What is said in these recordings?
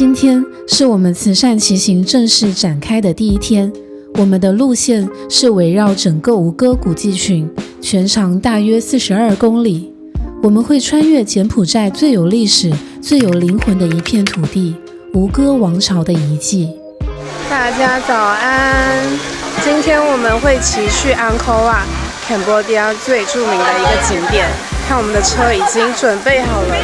今天是我们慈善骑行正式展开的第一天，我们的路线是围绕整个吴哥古迹群，全长大约42公里。我们会穿越柬埔寨最有历史、最有灵魂的一片土地——吴哥王朝的遗迹。大家早安！今天我们会骑去安科瓦，柬埔寨最著名的一个景点。看我们的车已经准备好了。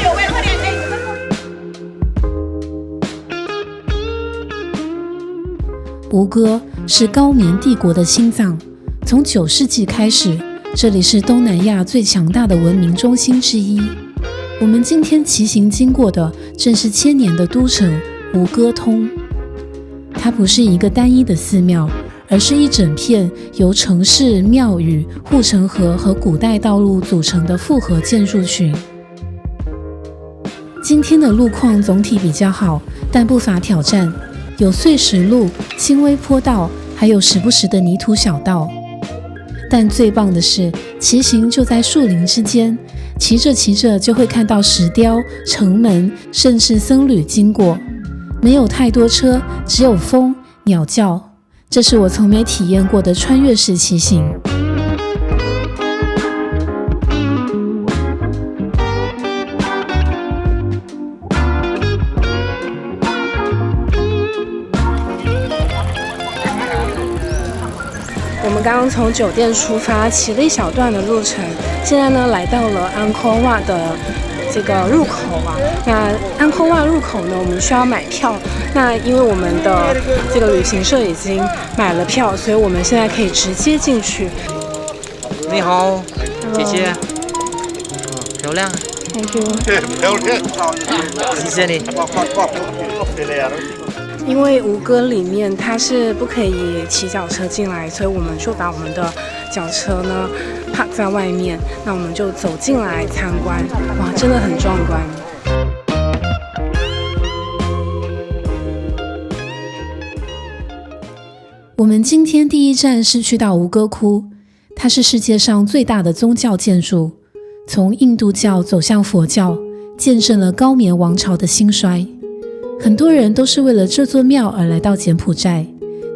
吴哥是高棉帝国的心脏，从9世纪开始，这里是东南亚最强大的文明中心之一。我们今天骑行经过的正是1000年的都城吴哥通。它不是一个单一的寺庙，而是一整片由城市、庙宇、护城河和古代道路组成的复合建筑群。今天的路况总体比较好，但不乏挑战，有碎石路、轻微坡道，还有时不时的泥土小道。但最棒的是，骑行就在树林之间，骑着骑着就会看到石雕、城门，甚至僧侣经过。没有太多车，只有风、鸟叫。这是我从没体验过的穿越式骑行。我们刚刚从酒店出发，骑了一小段的路程，现在呢来到了安科瓦的这个入口啊。那安科瓦入口呢，我们需要买票。那因为我们的这个旅行社已经买了票，所以我们现在可以直接进去。你好，姐姐，漂亮。Thank you。漂亮，谢谢你。因为吴哥里面它是不可以骑脚车进来，所以我们就把我们的脚车呢park在外面。那我们就走进来参观，哇，真的很壮观。我们今天第一站是去到吴哥窟，它是世界上最大的宗教建筑，从印度教走向佛教，见证了高棉王朝的兴衰。很多人都是为了这座庙而来到柬埔寨，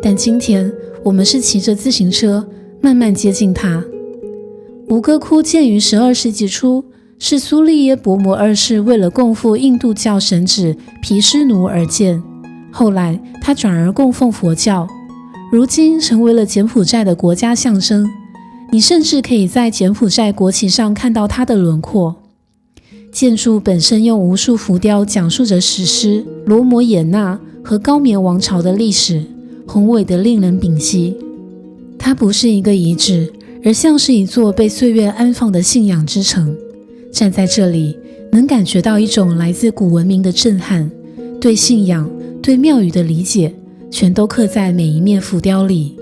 但今天我们是骑着自行车慢慢接近它。吴哥窟建于12世纪初，是苏利耶伯摩二世为了供奉印度教神祇毗湿奴而建，后来他转而供奉佛教，如今成为了柬埔寨的国家象征。你甚至可以在柬埔寨国旗上看到它的轮廓。建筑本身用无数浮雕讲述着史诗、罗摩衍那和高棉王朝的历史，宏伟的令人屏息。它不是一个遗址，而像是一座被岁月安放的信仰之城。站在这里，能感觉到一种来自古文明的震撼，对信仰、对庙宇的理解，全都刻在每一面浮雕里。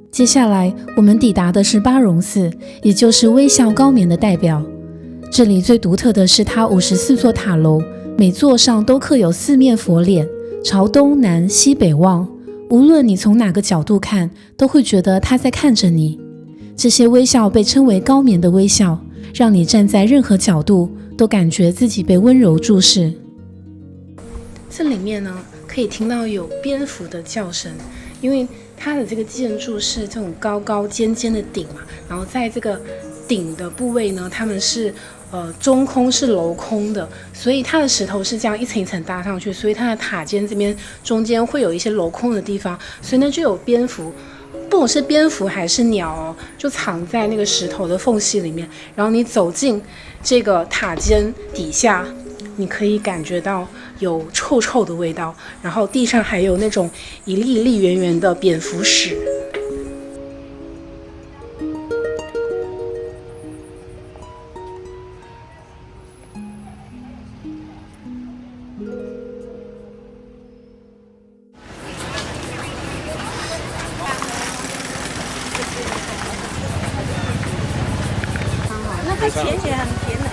接下来我们抵达的是巴戎寺，也就是微笑高棉的代表。这里最独特的是它54座塔楼，每座上都刻有4面佛脸，朝东南西北望，无论你从哪个角度看，都会觉得它在看着你。这些微笑被称为高棉的微笑，让你站在任何角度都感觉自己被温柔注视。这里面呢，可以听到有蝙蝠的叫声，因为它的这个建筑是这种高高尖尖的顶嘛，然后在这个顶的部位呢，它们是中空是镂空的，所以它的石头是这样一层一层搭上去，所以它的塔尖这边中间会有一些镂空的地方，所以呢就有蝙蝠，不管是蝙蝠还是鸟哦，就藏在那个石头的缝隙里面，然后你走进这个塔尖底下，你可以感觉到有臭臭的味道，然后地上还有那种一粒一粒圆圆的蝙蝠屎。那个甜也很甜的。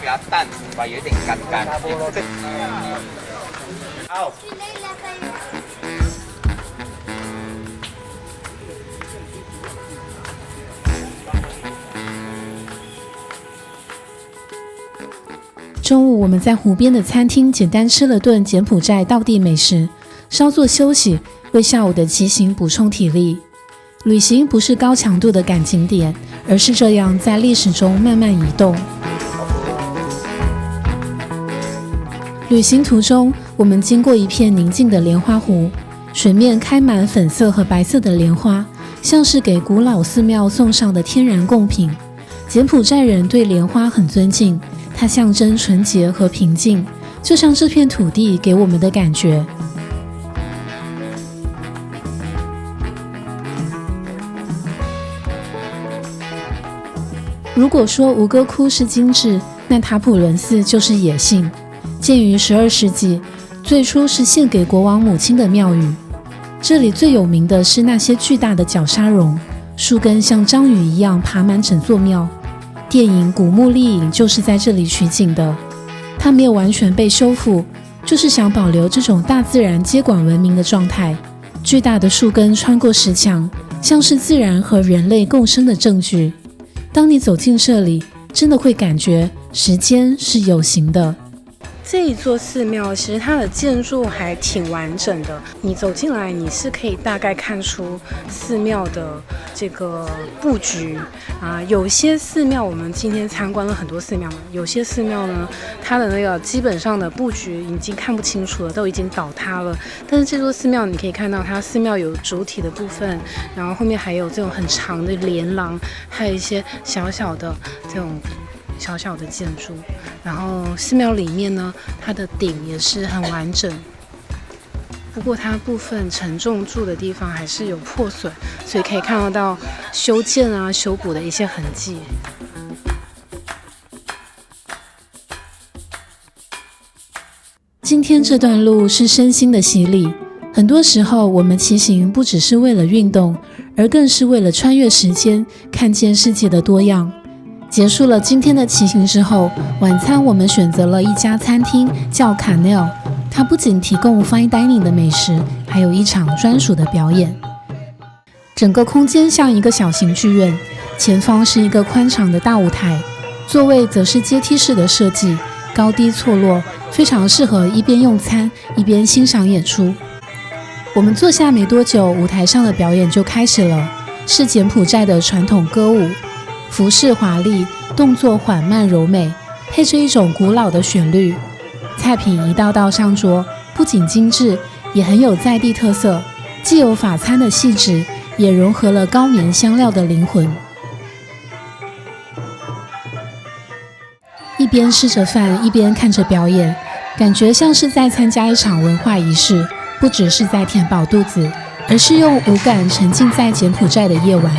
比较淡，有点干干。好。中午我们在湖边的餐厅简单吃了顿柬埔寨道地美食，稍作休息，为下午的骑行补充体力。旅行不是高强度的赶景点，而是这样在历史中慢慢移动。旅行途中，我们经过一片宁静的莲花湖，水面开满粉色和白色的莲花，像是给古老寺庙送上的天然贡品。柬埔寨人对莲花很尊敬，它象征纯洁和平静，就像这片土地给我们的感觉。如果说吴哥窟是精致，那塔普伦寺就是野性。建于12世纪，最初是献给国王母亲的庙宇。这里最有名的是那些巨大的角鲨龙，树根像章鱼一样爬满整座庙。电影《古墓丽影》就是在这里取景的。它没有完全被修复，就是想保留这种大自然接管文明的状态。巨大的树根穿过石墙，像是自然和人类共生的证据。当你走进这里，真的会感觉时间是有形的。这一座寺庙其实它的建筑还挺完整的，你走进来你是可以大概看出寺庙的这个布局啊。有些寺庙我们今天参观了很多寺庙嘛，有些寺庙呢，它的那个基本上的布局已经看不清楚了，都已经倒塌了。但是这座寺庙你可以看到，它寺庙有主体的部分，然后后面还有这种很长的连廊，还有一些小小的这种小小的建筑，然后寺庙里面呢，它的顶也是很完整，不过它部分承重柱的地方还是有破损，所以可以看得到修建啊、修补的一些痕迹。今天这段路是身心的洗礼，很多时候我们骑行不只是为了运动，而更是为了穿越时间，看见世界的多样。结束了今天的骑行之后，晚餐我们选择了一家餐厅，叫卡内尔。它不仅提供 fine dining 的美食，还有一场专属的表演。整个空间像一个小型剧院，前方是一个宽敞的大舞台，座位则是阶梯式的设计，高低错落，非常适合一边用餐一边欣赏演出。我们坐下没多久，舞台上的表演就开始了，是柬埔寨的传统歌舞。服饰华丽，动作缓慢柔美，配着一种古老的旋律。菜品一道道上桌，不仅精致，也很有在地特色，既有法餐的细致，也融合了高棉香料的灵魂。一边吃着饭，一边看着表演，感觉像是在参加一场文化仪式，不只是在填饱肚子，而是用五感沉浸在柬埔寨的夜晚。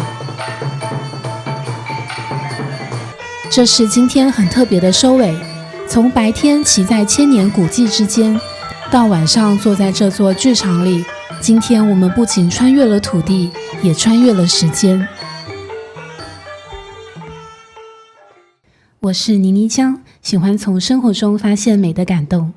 这是今天很特别的收尾，从白天骑在千年古迹之间，到晚上坐在这座剧场里，今天我们不仅穿越了土地，也穿越了时间。我是倪妮江，喜欢从生活中发现美的感动。